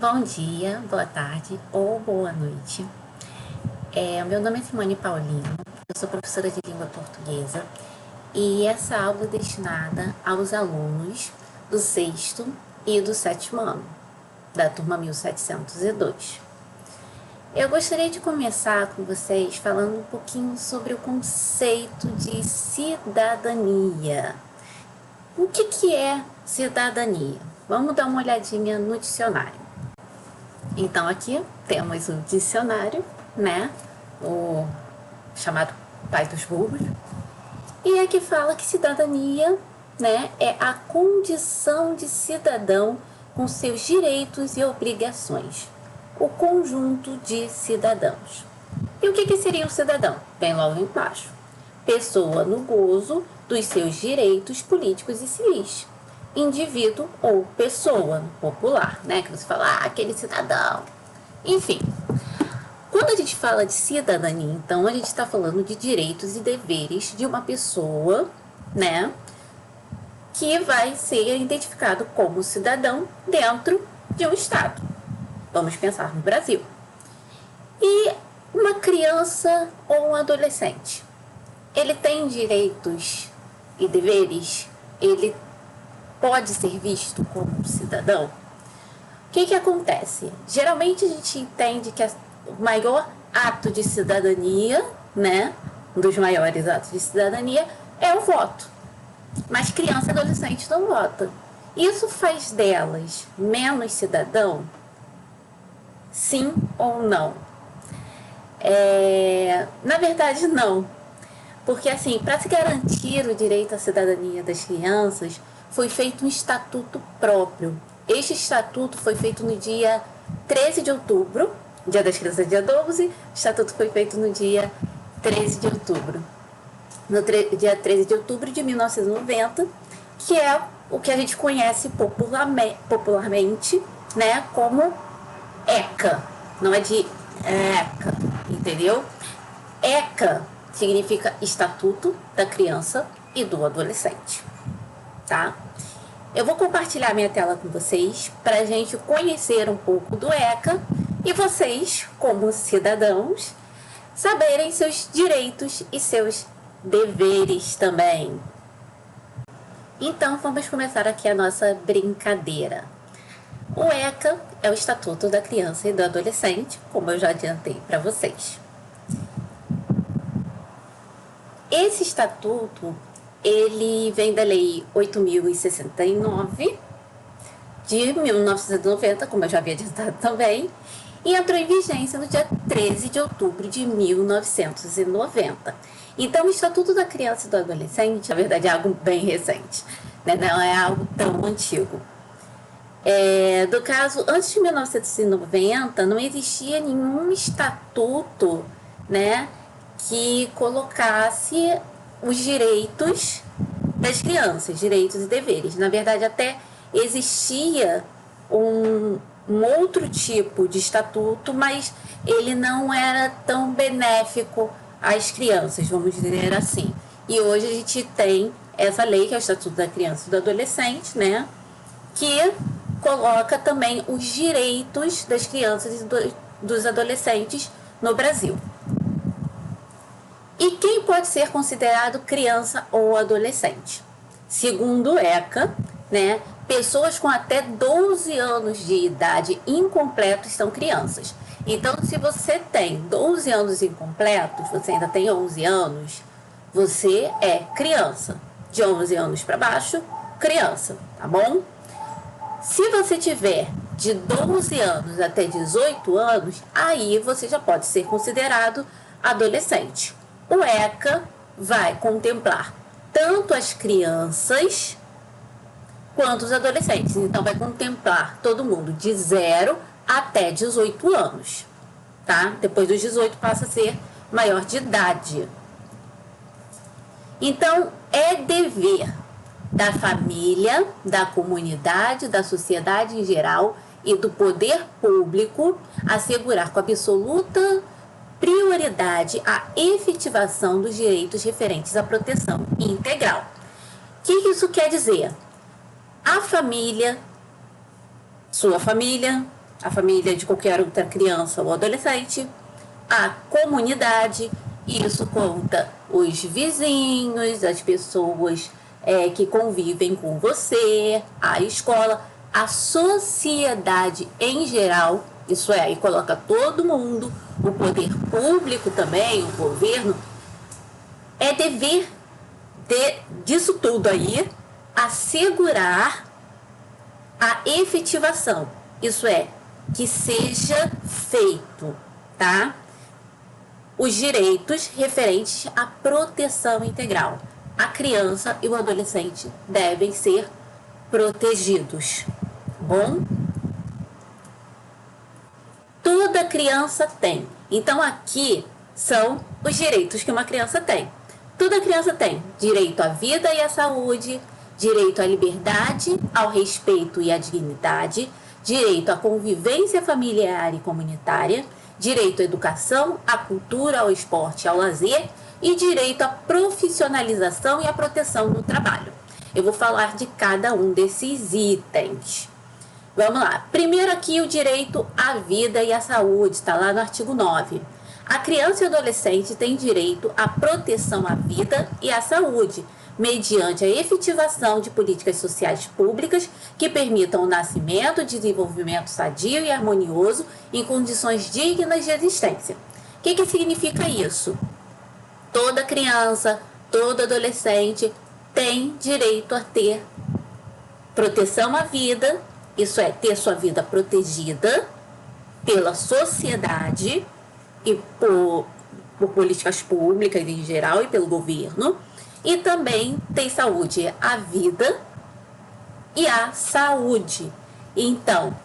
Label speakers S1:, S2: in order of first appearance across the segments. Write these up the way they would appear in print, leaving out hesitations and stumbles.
S1: Bom dia, boa tarde ou boa noite. Meu nome é Simone Paulino, eu sou professora de língua portuguesa e essa aula é destinada aos alunos do sexto e do sétimo ano, da turma 1702. Eu gostaria de começar com vocês falando um pouquinho sobre o conceito de cidadania. O que é cidadania? Vamos dar uma olhadinha no dicionário. Então aqui temos o dicionário, né, o chamado pai dos burros, e aqui fala que cidadania, né, é a condição de cidadão com seus direitos e obrigações, o conjunto de cidadãos. E o que seria um cidadão? Bem logo embaixo, pessoa no gozo dos seus direitos políticos e civis. Indivíduo ou pessoa popular, né? Que você fala, aquele cidadão. Enfim, quando a gente fala de cidadania, então a gente está falando de direitos e deveres de uma pessoa, né? Que vai ser identificado como cidadão dentro de um estado. Vamos pensar no Brasil. E uma criança ou um adolescente, ele tem direitos e deveres? Ele pode ser visto como um cidadão? O que acontece? Geralmente a gente entende que o maior ato de cidadania, né, um dos maiores atos de cidadania, é o voto. Mas criança e adolescente não votam. Isso faz delas menos cidadão? Sim ou não? Na verdade, não. Porque, assim, para se garantir o direito à cidadania das crianças, foi feito um estatuto próprio. Este estatuto foi feito no dia 13 de outubro, dia das crianças dia 12, o estatuto foi feito no dia 13 de outubro. No dia 13 de outubro de 1990, que é o que a gente conhece popularmente, né, como ECA. Não é de ECA, entendeu? ECA significa Estatuto da Criança e do Adolescente. Tá? Eu vou compartilhar minha tela com vocês para a gente conhecer um pouco do ECA e vocês, como cidadãos, saberem seus direitos e seus deveres também. Então, vamos começar aqui a nossa brincadeira. O ECA é o Estatuto da Criança e do Adolescente, como eu já adiantei para vocês. Esse estatuto, ele vem da Lei 8.069, de 1990, como eu já havia adiantado também, e entrou em vigência no dia 13 de outubro de 1990. Então, o Estatuto da Criança e do Adolescente, na verdade, é algo bem recente, né? Não é algo tão antigo. Do caso, antes de 1990, não existia nenhum estatuto, né, que colocasse os direitos das crianças, direitos e deveres. Na verdade, até existia um outro tipo de estatuto, mas ele não era tão benéfico às crianças, vamos dizer assim. E hoje a gente tem essa lei, que é o Estatuto da Criança e do Adolescente, né, que coloca também os direitos das crianças e dos adolescentes no Brasil. E quem pode ser considerado criança ou adolescente? Segundo o ECA, né, pessoas com até 12 anos de idade incompletos são crianças. Então, se você tem 12 anos incompletos, você ainda tem 11 anos, você é criança. De 11 anos para baixo, criança, tá bom? Se você tiver de 12 anos até 18 anos, aí você já pode ser considerado adolescente. O ECA vai contemplar tanto as crianças quanto os adolescentes. Então, vai contemplar todo mundo de 0 até 18 anos. Tá? Depois dos 18 passa a ser maior de idade. Então, é dever da família, da comunidade, da sociedade em geral e do poder público assegurar com absoluta prioridade a efetivação dos direitos referentes à proteção integral. O que isso quer dizer? A família, sua família, a família de qualquer outra criança ou adolescente, a comunidade, isso conta os vizinhos, as pessoas que convivem com você, a escola, a sociedade em geral, isso é, aí coloca todo mundo, o poder público também, o governo, é dever disso tudo aí assegurar a efetivação, isso é, que seja feito, tá? Os direitos referentes à proteção integral. A criança e o adolescente devem ser protegidos, bom? Toda criança tem. Então aqui são os direitos que uma criança tem. Toda criança tem direito à vida e à saúde, direito à liberdade, ao respeito e à dignidade, direito à convivência familiar e comunitária, direito à educação, à cultura, ao esporte, ao lazer e direito à profissionalização e à proteção no trabalho. Eu vou falar de cada um desses itens. Vamos lá. Primeiro aqui o direito à vida e à saúde, está lá no artigo 9. A criança e o adolescente têm direito à proteção à vida e à saúde, mediante a efetivação de políticas sociais públicas que permitam o nascimento, desenvolvimento sadio e harmonioso em condições dignas de existência. O que significa isso? Toda criança, todo adolescente tem direito a ter proteção à vida, isso é, ter sua vida protegida pela sociedade e por políticas públicas em geral e pelo governo, e também tem saúde à vida e à saúde. Então,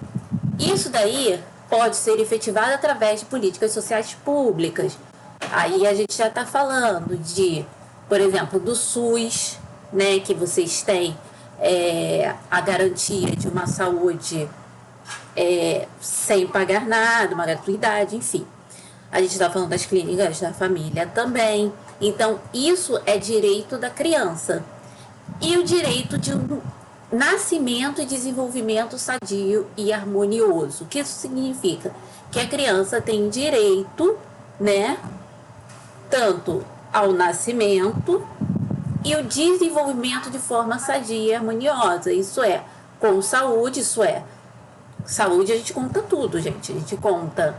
S1: isso daí pode ser efetivado através de políticas sociais públicas. Aí a gente já está falando de, por exemplo, do SUS, né, que vocês têm a garantia de uma saúde sem pagar nada, uma gratuidade, enfim. A gente está falando das clínicas da família também. Então, isso é direito da criança. E o direito de um nascimento e desenvolvimento sadio e harmonioso. O que isso significa? Que a criança tem direito, né, tanto ao nascimento e o desenvolvimento de forma sadia e harmoniosa. Isso é, com saúde, isso é, saúde a gente conta tudo, gente. A gente conta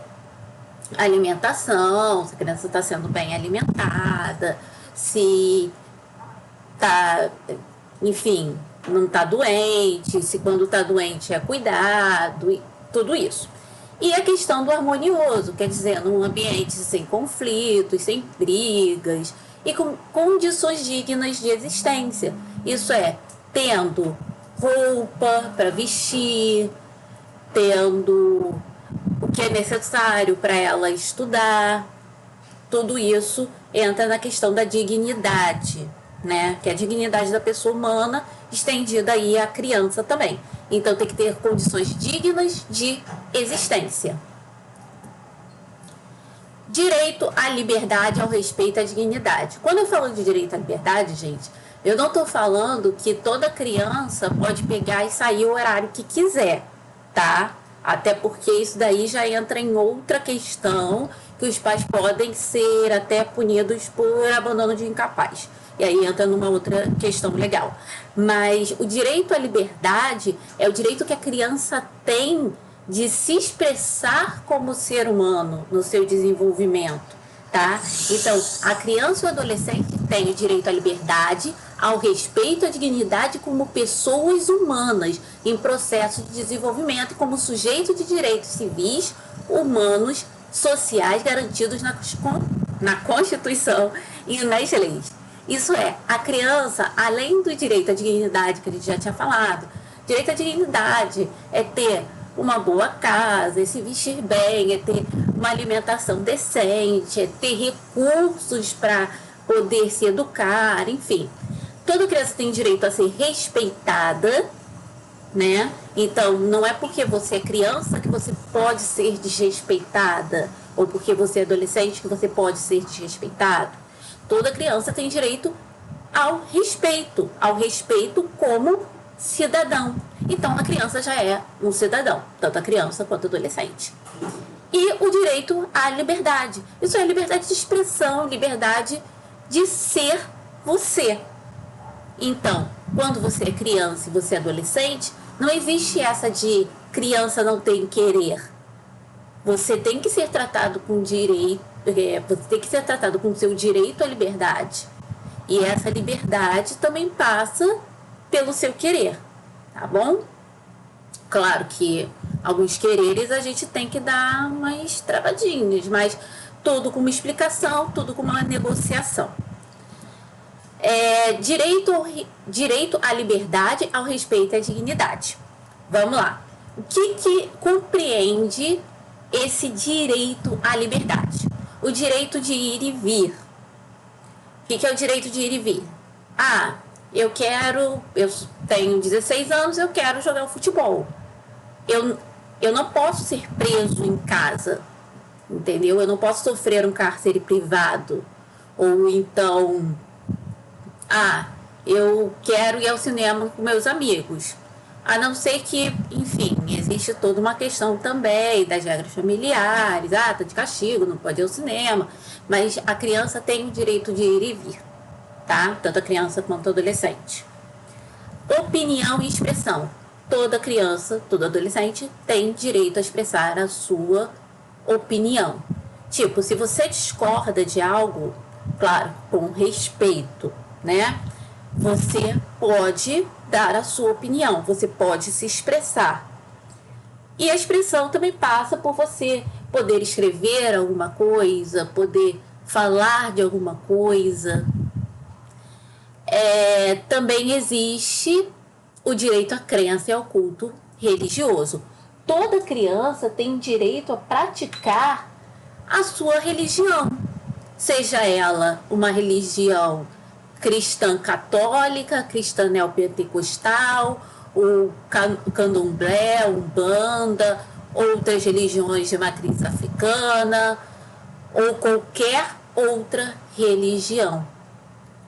S1: alimentação, se a criança está sendo bem alimentada, se está, enfim, não está doente, se quando está doente é cuidado, e tudo isso. E a questão do harmonioso, quer dizer, num ambiente sem conflitos, sem brigas e com condições dignas de existência. Isso é, tendo roupa para vestir, tendo o que é necessário para ela estudar. Tudo isso entra na questão da dignidade, né? Que é a dignidade da pessoa humana estendida aí à criança também. Então tem que ter condições dignas de existência. Direito à liberdade, ao respeito à dignidade. Quando eu falo de direito à liberdade, gente, eu não estou falando que toda criança pode pegar e sair o horário que quiser, tá? Até porque isso daí já entra em outra questão, que os pais podem ser até punidos por abandono de incapaz. E aí entra numa outra questão legal. Mas o direito à liberdade é o direito que a criança tem de se expressar como ser humano no seu desenvolvimento, tá? Então, a criança e o adolescente têm o direito à liberdade, ao respeito à dignidade como pessoas humanas em processo de desenvolvimento e como sujeito de direitos civis, humanos, sociais garantidos na Constituição e nas leis. Isso é, a criança, além do direito à dignidade que a gente já tinha falado, direito à dignidade é ter uma boa casa, é se vestir bem, é ter uma alimentação decente, é ter recursos para poder se educar, enfim. Toda criança tem direito a ser respeitada, né? Então, não é porque você é criança que você pode ser desrespeitada, ou porque você é adolescente que você pode ser desrespeitado. Toda criança tem direito ao respeito como cidadão. Então, a criança já é um cidadão, tanto a criança quanto o adolescente. E o direito à liberdade. Isso é liberdade de expressão, liberdade de ser você. Então, quando você é criança e você é adolescente, não existe essa de criança não tem querer. Você tem que ser tratado com direito, você tem que ser tratado com seu direito à liberdade. E essa liberdade também passa pelo seu querer, tá bom? Claro que alguns quereres a gente tem que dar umas travadinhas, mas tudo com uma explicação, tudo com uma negociação. Direito à liberdade, ao respeito e à dignidade. Vamos lá. O que compreende esse direito à liberdade? O direito de ir e vir. O que é o direito de ir e vir? Eu tenho 16 anos, eu quero jogar futebol. Eu não posso ser preso em casa, entendeu? Eu não posso sofrer um cárcere privado. Ou então, eu quero ir ao cinema com meus amigos. A não ser que, enfim, existe toda uma questão também das regras familiares. Tá de castigo, não pode ir ao cinema. Mas a criança tem o direito de ir e vir, tá? Tanto a criança quanto o adolescente. Opinião e expressão. Toda criança, todo adolescente tem direito a expressar a sua opinião. Tipo, se você discorda de algo, claro, com respeito, né? Você pode dar a sua opinião, você pode se expressar. E a expressão também passa por você poder escrever alguma coisa, poder falar de alguma coisa. Também existe o direito à crença e ao culto religioso. Toda criança tem direito a praticar a sua religião, seja ela uma religião cristã católica, cristã neopentecostal, ou candomblé, umbanda, outras religiões de matriz africana, ou qualquer outra religião.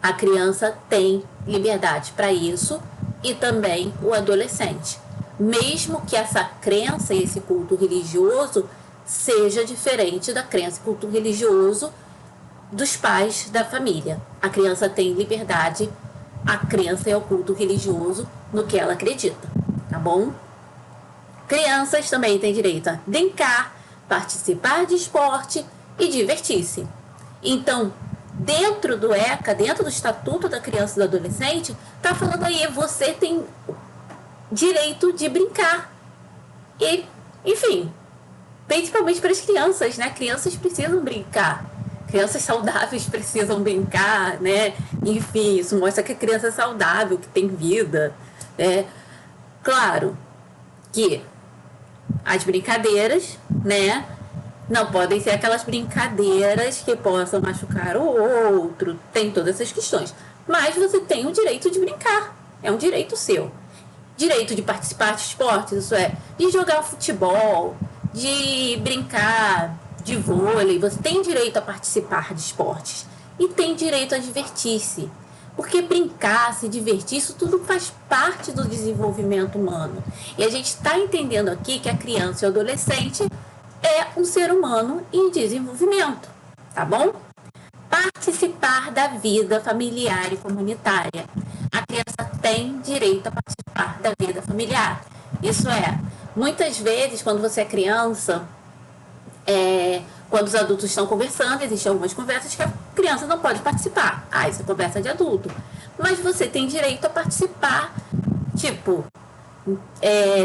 S1: A criança tem liberdade para isso e também o adolescente. Mesmo que essa crença e esse culto religioso seja diferente da crença e culto religioso dos pais da família. A criança tem liberdade, a crença e o culto religioso no que ela acredita, tá bom? Crianças também têm direito a brincar, participar de esporte e divertir-se. Então, dentro do ECA, dentro do Estatuto da Criança e do Adolescente, tá falando aí, você tem direito de brincar. E, enfim, principalmente para as crianças, né? Crianças precisam brincar. Crianças saudáveis precisam brincar, né? Enfim, isso mostra que a criança é saudável, que tem vida, né? Claro que as brincadeiras, né? Não podem ser aquelas brincadeiras que possam machucar o outro, tem todas essas questões. Mas você tem o direito de brincar, é um direito seu. Direito de participar de esportes, isso é, de jogar futebol, de brincar de vôlei, você tem direito a participar de esportes e tem direito a divertir-se. Porque brincar, se divertir, isso tudo faz parte do desenvolvimento humano. E a gente está entendendo aqui que a criança e o adolescente é um ser humano em desenvolvimento, tá bom? Participar da vida familiar e comunitária. A criança tem direito a participar da vida familiar. Isso é, muitas vezes, quando você é criança, quando os adultos estão conversando, existem algumas conversas que a criança não pode participar. Isso é conversa de adulto. Mas você tem direito a participar, tipo,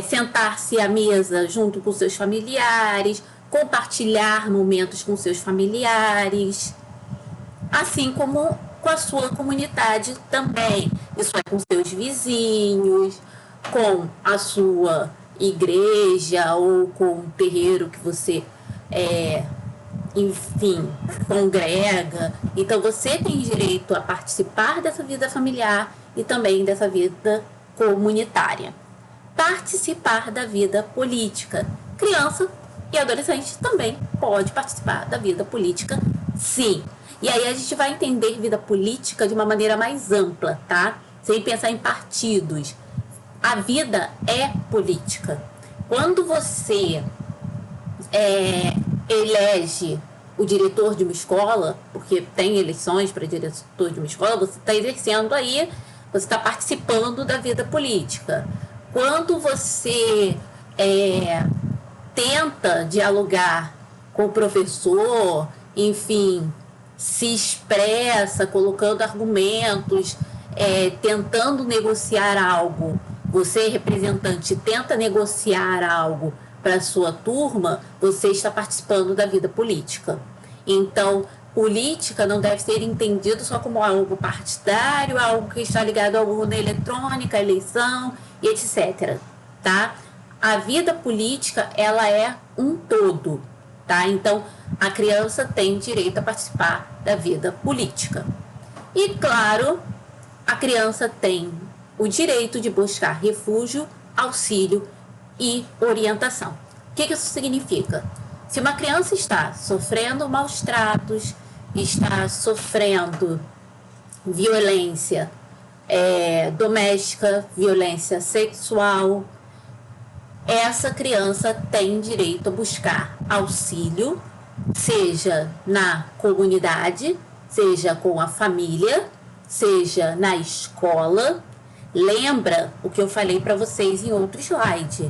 S1: sentar-se à mesa junto com seus familiares, compartilhar momentos com seus familiares, assim como com a sua comunidade também. Isso é com seus vizinhos, com a sua igreja ou com o terreiro que você enfim, congrega. Então você tem direito a participar dessa vida familiar e também dessa vida comunitária. Participar da vida política. Criança e adolescente também pode participar da vida política, sim. E aí a gente vai entender vida política de uma maneira mais ampla, tá? Sem pensar em partidos. a vida é política. Quando você elege o diretor de uma escola, porque tem eleições para diretor de uma escola, você está exercendo aí, você está participando da vida política. Quando você tenta dialogar com o professor, enfim, se expressa, colocando argumentos, tentando negociar algo, você, representante, tenta negociar algo para a sua turma, você está participando da vida política. Então, política não deve ser entendido só como algo partidário, algo que está ligado à urna eletrônica, à eleição e etc. Tá? A vida política, ela é um todo, tá? Então, a criança tem direito a participar da vida política. E, claro, a criança tem o direito de buscar refúgio, auxílio e orientação. O que isso significa? Se uma criança está sofrendo maus tratos, está sofrendo violência doméstica, violência sexual, essa criança tem direito a buscar auxílio, seja na comunidade, seja com a família, seja na escola. Lembra o que eu falei para vocês em outro slide.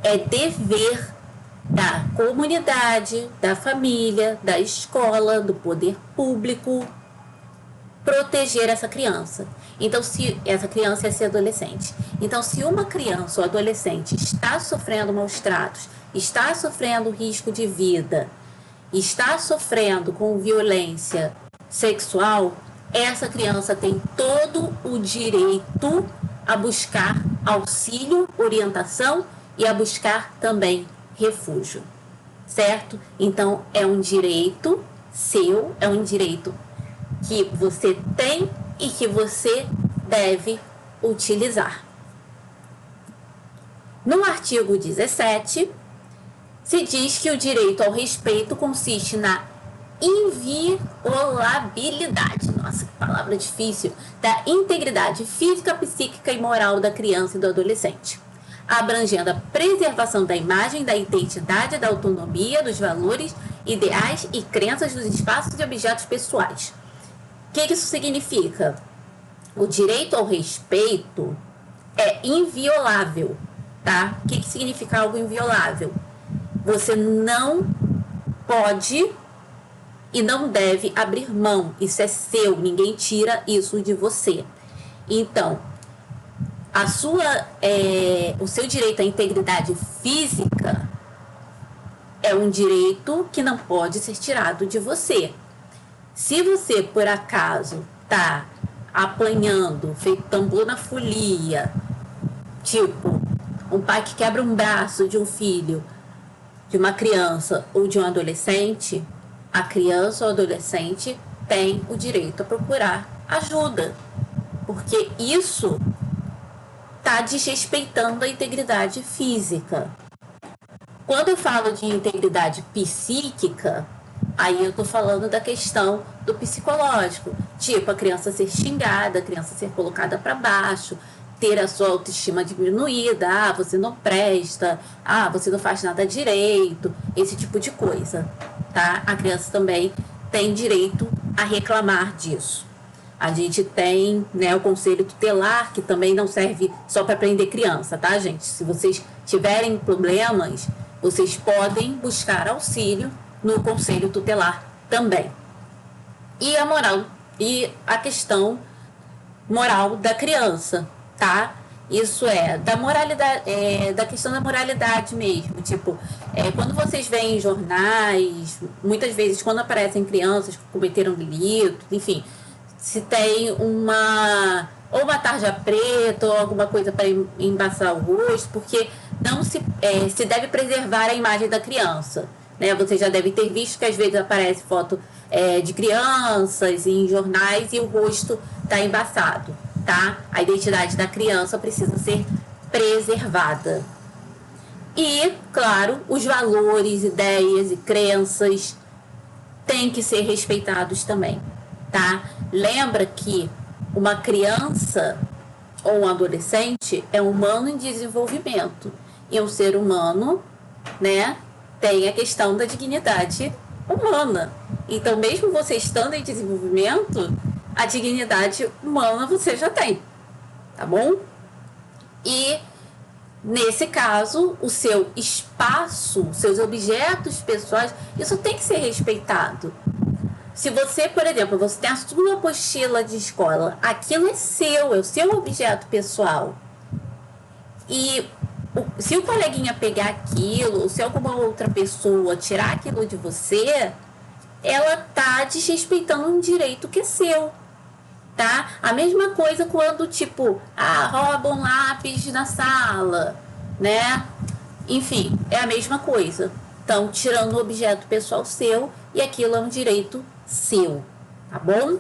S1: É dever da comunidade, da família, da escola, do poder público proteger essa criança. Então, se essa criança é esse adolescente. Então, se uma criança ou adolescente está sofrendo maus tratos, está sofrendo risco de vida, está sofrendo com violência sexual, essa criança tem todo o direito a buscar auxílio, orientação e a buscar também refúgio, certo? Então, é um direito seu, é um direito que você tem e que você deve utilizar. No artigo 17, se diz que o direito ao respeito consiste na inviolabilidade, nossa, que palavra difícil, da integridade física, psíquica e moral da criança e do adolescente, abrangendo a preservação da imagem, da identidade, da autonomia, dos valores, ideais e crenças dos espaços e objetos pessoais. O que isso significa? O direito ao respeito é inviolável, tá? O que significa algo inviolável? Você não pode e não deve abrir mão. Isso é seu, ninguém tira isso de você. Então, o seu direito à integridade física é um direito que não pode ser tirado de você. Se você, por acaso, está apanhando, feito tambor na folia, tipo, um pai que quebra um braço de um filho, de uma criança ou de um adolescente, a criança ou adolescente tem o direito a procurar ajuda, porque isso está desrespeitando a integridade física. Quando eu falo de integridade psíquica, aí eu tô falando da questão do psicológico, tipo a criança ser xingada, a criança ser colocada para baixo, ter a sua autoestima diminuída, você não presta, você não faz nada direito, esse tipo de coisa, tá? A criança também tem direito a reclamar disso. A gente tem, né, o conselho tutelar, que também não serve só para prender criança, tá, gente? Se vocês tiverem problemas, vocês podem buscar auxílio no conselho tutelar também. E a moral, e a questão moral da criança, tá? Isso é da moralidade, da questão da moralidade mesmo. Tipo, quando vocês veem em jornais, muitas vezes quando aparecem crianças que cometeram delitos, enfim, se tem ou uma tarja preta ou alguma coisa para embaçar o rosto, porque não se deve preservar a imagem da criança, né? Você já deve ter visto que às vezes aparece foto de crianças em jornais e o rosto está embaçado, tá? A identidade da criança precisa ser preservada. E, claro, os valores, ideias e crenças têm que ser respeitados também, tá? Lembra que uma criança, ou um adolescente é um humano em desenvolvimento. E um ser humano, né, tem a questão da dignidade humana. Então, mesmo você estando em desenvolvimento, a dignidade humana você já tem, tá bom? E, nesse caso, o seu espaço, seus objetos pessoais, isso tem que ser respeitado. Se você, por exemplo, você tem a sua apostila de escola, aquilo é o seu objeto pessoal. E se o coleguinha pegar aquilo, ou se alguma outra pessoa tirar aquilo de você, ela tá desrespeitando um direito que é seu, tá? A mesma coisa quando, tipo, roubam lápis na sala, né? Enfim, é a mesma coisa. Estão tirando um objeto pessoal seu e aquilo é um direito seu, tá bom?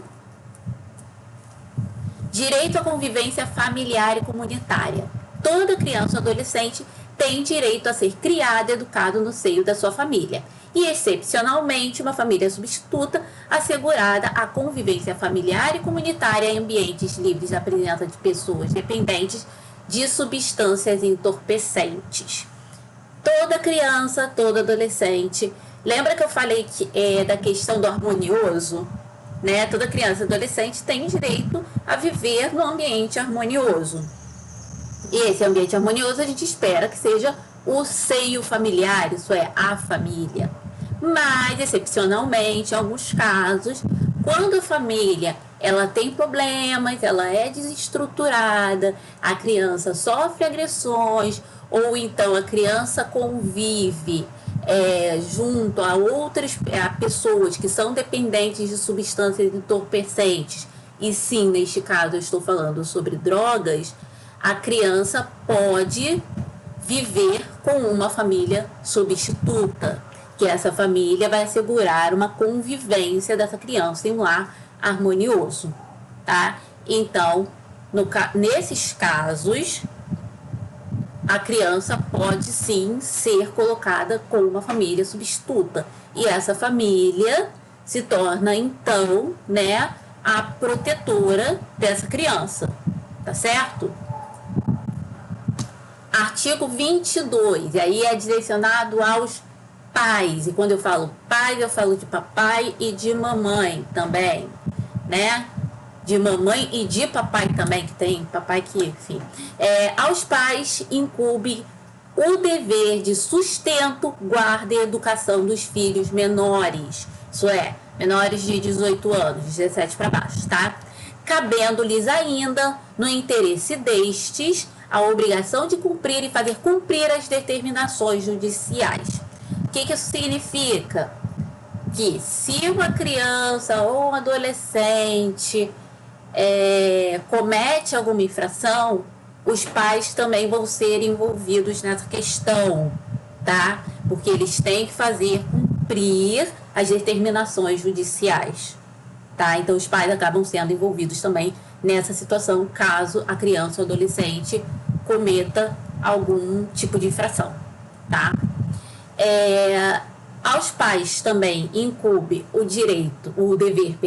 S1: Direito à convivência familiar e comunitária. Toda criança ou adolescente tem direito a ser criada e educado no seio da sua família. E, excepcionalmente, uma família substituta assegurada a convivência familiar e comunitária em ambientes livres da presença de pessoas dependentes de substâncias entorpecentes. Toda criança, todo adolescente. Lembra que eu falei da questão do harmonioso? Né? Toda criança e adolescente tem direito a viver no ambiente harmonioso. E esse ambiente harmonioso a gente espera que seja o seio familiar, isso é, a família. Mas, excepcionalmente, em alguns casos, quando a família ela tem problemas, ela é desestruturada, a criança sofre agressões, ou então a criança convive junto a outras pessoas que são dependentes de substâncias entorpecentes, e sim, neste caso eu estou falando sobre drogas, a criança pode viver com uma família substituta, que essa família vai assegurar uma convivência dessa criança em um lar harmonioso, tá? Então, nesses casos, a criança pode sim ser colocada com uma família substituta. E essa família se torna, então, né, a protetora dessa criança, tá certo? Artigo 22, e aí é direcionado aos pais. E quando eu falo pai, eu falo de papai e de mamãe também, né? De mamãe e de papai também, que tem papai que, enfim. Aos pais incumbe o dever de sustento, guarda e educação dos filhos menores. Isso é, menores de 18 anos, 17 para baixo, tá? Cabendo-lhes ainda, no interesse destes, a obrigação de cumprir e fazer cumprir as determinações judiciais. O que isso significa? Que se uma criança ou um adolescente comete alguma infração, os pais também vão ser envolvidos nessa questão, tá? Porque eles têm que fazer cumprir as determinações judiciais, tá? Então os pais acabam sendo envolvidos também nessa situação, caso a criança ou adolescente cometa algum tipo de infração, tá? Aos pais também incumbe o dever,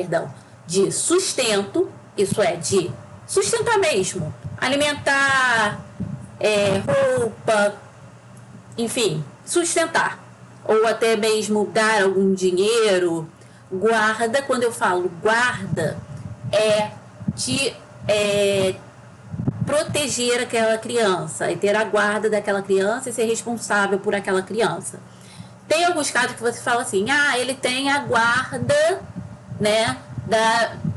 S1: de sustento, isso é, de sustentar mesmo, alimentar, roupa, enfim, sustentar, ou até mesmo dar algum dinheiro. Guarda, quando eu falo guarda, de proteger aquela criança e ter a guarda daquela criança e ser responsável por aquela criança. Tem alguns casos que você fala assim, ele tem a guarda, né,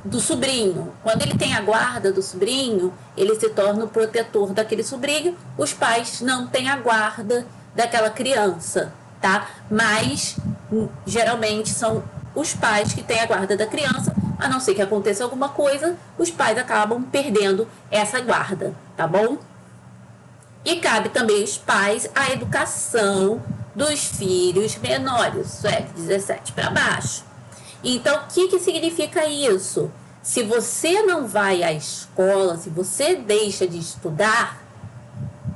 S1: do sobrinho. Quando ele tem a guarda do sobrinho, ele se torna o protetor daquele sobrinho. Os pais não têm a guarda daquela criança, tá? Mas, geralmente, são os pais que têm a guarda da criança, a não ser que aconteça alguma coisa, os pais acabam perdendo essa guarda, tá bom? E cabe também aos pais a educação dos filhos menores, isso é, de 17 para baixo. Então, o que significa isso? Se você não vai à escola, se você deixa de estudar,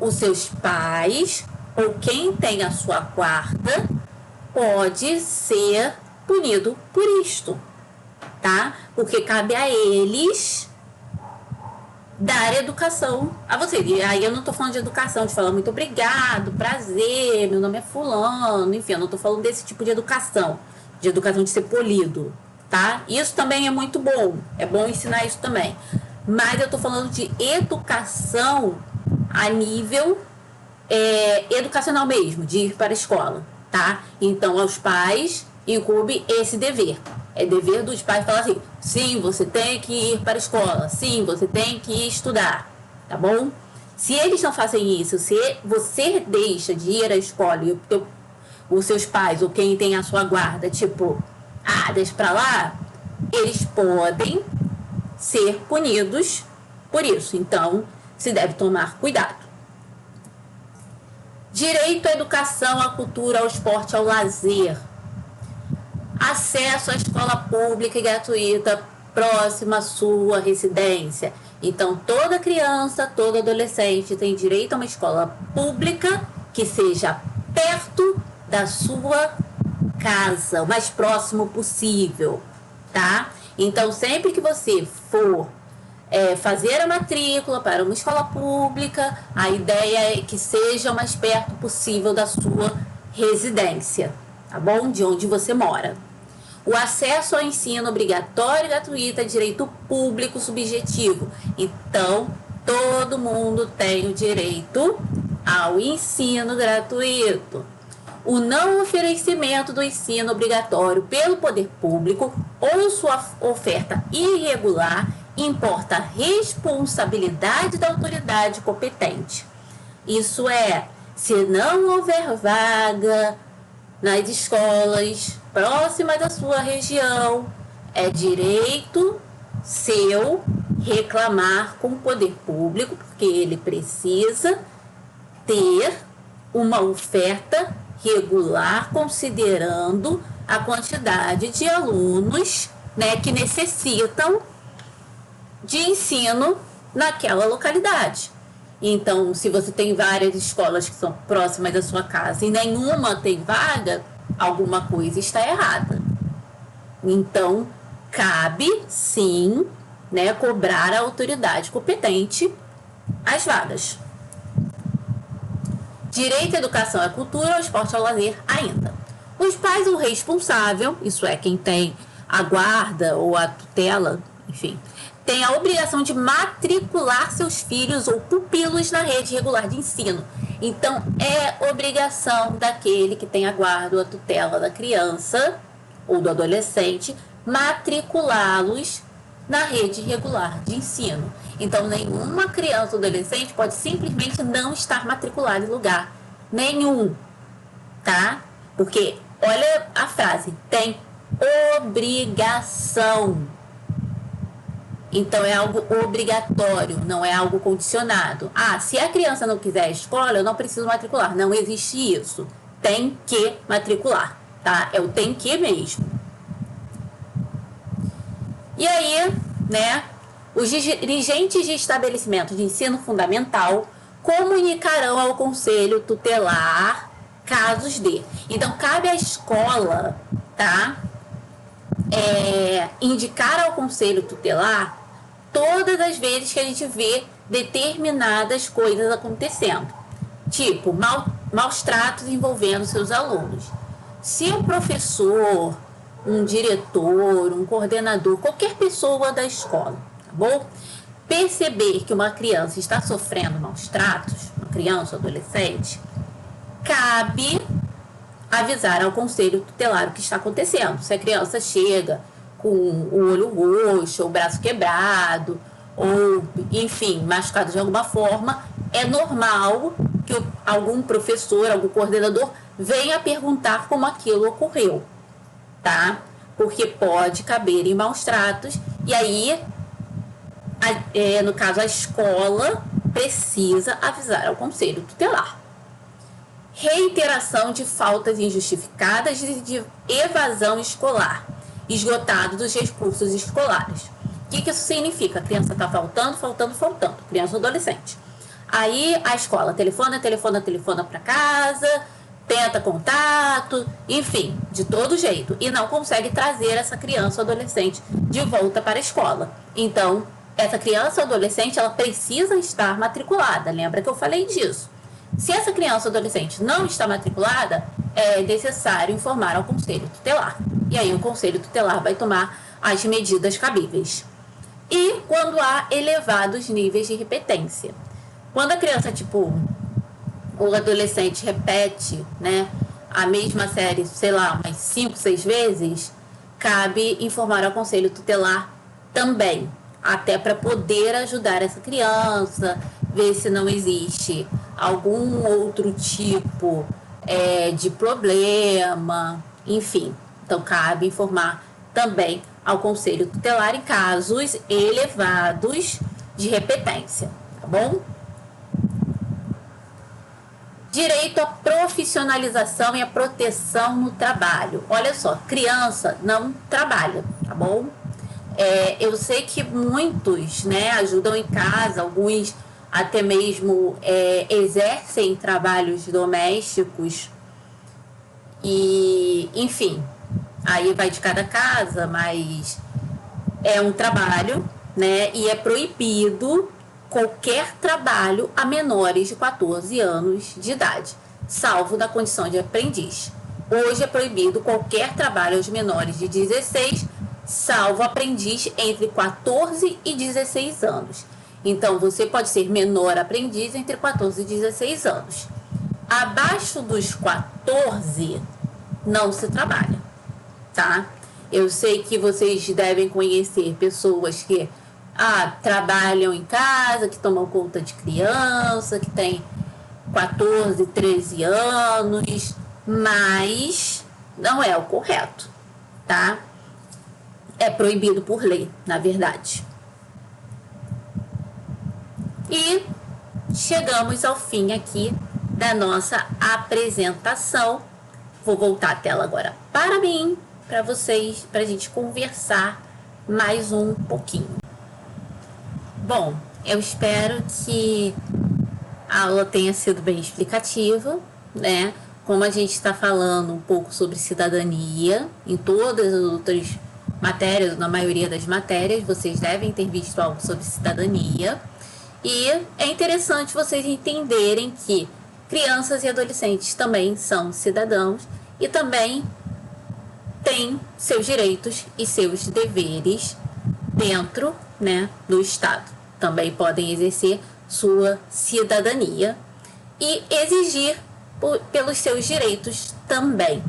S1: os seus pais ou quem tem a sua guarda pode ser punido por isto, tá? Porque cabe a eles dar educação a você. E aí eu não estou falando de educação, de falar muito obrigado, prazer, meu nome é fulano, enfim, eu não estou falando desse tipo de educação de ser polido, tá? Isso também é muito bom, é bom ensinar isso também. Mas eu estou falando de educação a nível educacional mesmo, de ir para a escola, tá? Então, aos pais incumbe esse dever. É dever dos pais falar assim: sim, você tem que ir para a escola, sim, você tem que estudar, tá bom? Se eles não fazem isso, se você deixa de ir à escola e os seus pais ou quem tem a sua guarda, tipo, deixa pra lá, eles podem ser punidos por isso. Então, se deve tomar cuidado. Direito à educação, à cultura, ao esporte, ao lazer. Acesso à escola pública e gratuita próxima à sua residência. Então, toda criança, todo adolescente tem direito a uma escola pública que seja perto da sua casa, o mais próximo possível, tá? Então, sempre que você for fazer a matrícula para uma escola pública, a ideia é que seja o mais perto possível da sua residência, tá bom? De onde você mora. O acesso ao ensino obrigatório e gratuito é direito público subjetivo. Então, todo mundo tem o direito ao ensino gratuito. O não oferecimento do ensino obrigatório pelo poder público ou sua oferta irregular importa a responsabilidade da autoridade competente. Isso é, se não houver vaga nas escolas próximas da sua região, é direito seu reclamar com o poder público, porque ele precisa ter uma oferta regular considerando a quantidade de alunos, né, que necessitam de ensino naquela localidade. Então, se você tem várias escolas que são próximas da sua casa e nenhuma tem vaga, alguma coisa está errada. Então, cabe sim, né, cobrar a autoridade competente as vagas. Direito à educação à cultura, ao esporte, ao lazer ainda. Os pais ou responsável, isso é, quem tem a guarda ou a tutela, enfim, tem a obrigação de matricular seus filhos ou pupilos na rede regular de ensino. Então, é obrigação daquele que tem a guarda ou a tutela da criança ou do adolescente matriculá-los na rede regular de ensino. Então, nenhuma criança ou adolescente pode simplesmente não estar matriculada em lugar nenhum, tá? Porque, olha a frase, tem obrigação. Então, é algo obrigatório, não é algo condicionado. Se a criança não quiser a escola, eu não preciso matricular. Não existe isso. Tem que matricular, tá? É o tem que mesmo. E aí, né, os dirigentes de estabelecimento de ensino fundamental comunicarão ao conselho tutelar casos de. Então, cabe à escola, tá, indicar ao conselho tutelar todas as vezes que a gente vê determinadas coisas acontecendo. Tipo, maus tratos envolvendo seus alunos. Se um professor, um diretor, um coordenador, qualquer pessoa da escola, tá bom? Perceber que uma criança está sofrendo maus tratos, uma criança ou adolescente, cabe avisar ao conselho tutelar o que está acontecendo. Se a criança chega com o olho roxo, o braço quebrado, ou, enfim, machucado de alguma forma, é normal que algum professor, algum coordenador venha perguntar como aquilo ocorreu, tá? Porque pode caber em maus tratos, e aí, no caso, a escola precisa avisar ao conselho tutelar. Reiteração de faltas injustificadas de evasão escolar, esgotado dos recursos escolares. O que isso significa? A criança está faltando, criança ou adolescente. Aí a escola telefona para casa, tenta contato, enfim, de todo jeito, e não consegue trazer essa criança ou adolescente de volta para a escola. Então, essa criança ou adolescente, ela precisa estar matriculada. Lembra que eu falei disso? Se essa criança ou adolescente não está matriculada, é necessário informar ao conselho tutelar. E aí o conselho tutelar vai tomar as medidas cabíveis. E quando há elevados níveis de repetência. Quando a criança, o adolescente repete, né, a mesma série, sei lá, umas 5, 6 vezes, cabe informar ao conselho tutelar também, até para poder ajudar essa criança, ver se não existe algum outro tipo de problema, enfim. Então, cabe informar também ao conselho tutelar em casos elevados de repetência, tá bom? Direito à profissionalização e à proteção no trabalho. Olha só, criança não trabalha, tá bom? Eu sei que muitos, né, ajudam em casa, alguns até mesmo exercem trabalhos domésticos e, enfim, aí vai de cada casa, mas é um trabalho, né, e é proibido qualquer trabalho a menores de 14 anos de idade, salvo na condição de aprendiz. Hoje é proibido qualquer trabalho aos menores de 16, salvo aprendiz entre 14 e 16 anos. Então, você pode ser menor aprendiz entre 14 e 16 anos. Abaixo dos 14, não se trabalha, tá? Eu sei que vocês devem conhecer pessoas que trabalham em casa, que tomam conta de criança, que tem 14, 13 anos, mas não é o correto, tá? É proibido por lei, na verdade. E chegamos ao fim aqui da nossa apresentação. Vou voltar a tela agora para mim, para vocês, para a gente conversar mais um pouquinho. Bom, eu espero que a aula tenha sido bem explicativa, né? Como a gente está falando um pouco sobre cidadania, em todas as outras matérias, na maioria das matérias, vocês devem ter visto algo sobre cidadania. E é interessante vocês entenderem que crianças e adolescentes também são cidadãos e também têm seus direitos e seus deveres dentro, né, do Estado. Também podem exercer sua cidadania e exigir pelos seus direitos também,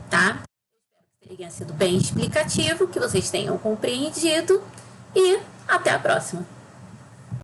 S1: tá? Espero que tenha sido bem explicativo, que vocês tenham compreendido e até a próxima.